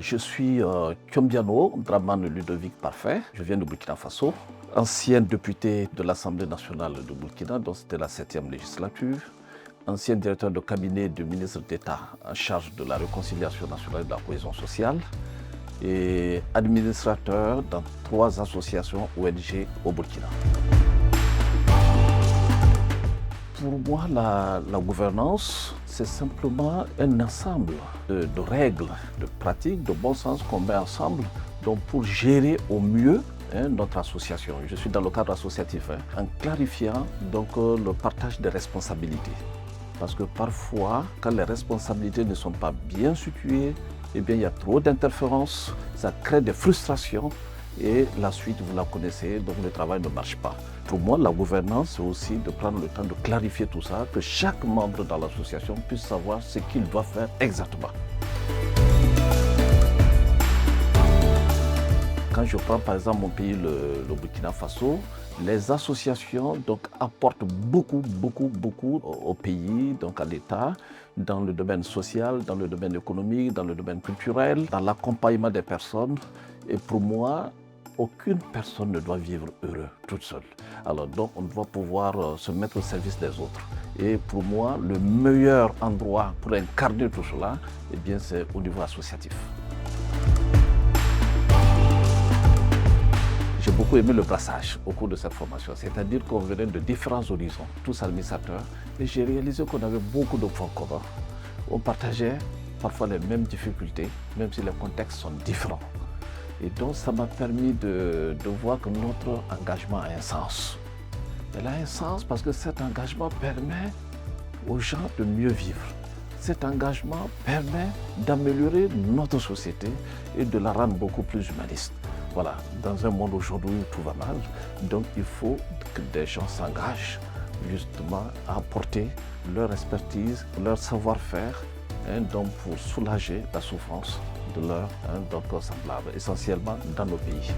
Je suis Thiombiano Dramane Ludovic Parfait, je viens de Burkina Faso, ancien député de l'Assemblée nationale de Burkina, donc c'était la 7e législature, ancien directeur de cabinet du ministre d'État en charge de la réconciliation nationale et de la cohésion sociale et administrateur dans 3 associations ONG au Burkina. Pour moi, la gouvernance, c'est simplement un ensemble de règles, de pratiques, de bon sens qu'on met ensemble donc pour gérer au mieux notre association. Je suis dans le cadre associatif, en clarifiant donc, le partage des responsabilités. Parce que parfois, quand les responsabilités ne sont pas bien situées, eh bien, il y a trop d'interférences, ça crée des frustrations et la suite, vous la connaissez, donc le travail ne marche pas. Pour moi, la gouvernance, c'est aussi de prendre le temps de clarifier tout ça, que chaque membre dans l'association puisse savoir ce qu'il doit faire exactement. Quand je prends par exemple mon pays, le Burkina Faso, les associations donc, apportent beaucoup au pays, donc à l'État, dans le domaine social, dans le domaine économique, dans le domaine culturel, dans l'accompagnement des personnes. Et pour moi, aucune personne ne doit vivre heureux toute seule. Alors donc on doit pouvoir se mettre au service des autres. Et pour moi, le meilleur endroit pour incarner tout cela, eh bien, c'est au niveau associatif. J'ai beaucoup aimé le brassage au cours de cette formation, c'est-à-dire qu'on venait de différents horizons, tous administrateurs, et j'ai réalisé qu'on avait beaucoup de points communs. On partageait parfois les mêmes difficultés, même si les contextes sont différents. Et donc ça m'a permis de voir que notre engagement a un sens. Il a un sens parce que cet engagement permet aux gens de mieux vivre. Cet engagement permet d'améliorer notre société et de la rendre beaucoup plus humaniste. Voilà, dans un monde aujourd'hui où tout va mal, donc il faut que des gens s'engagent justement à apporter leur expertise, leur savoir-faire, donc pour soulager la souffrance de leurs semblables, essentiellement dans nos pays.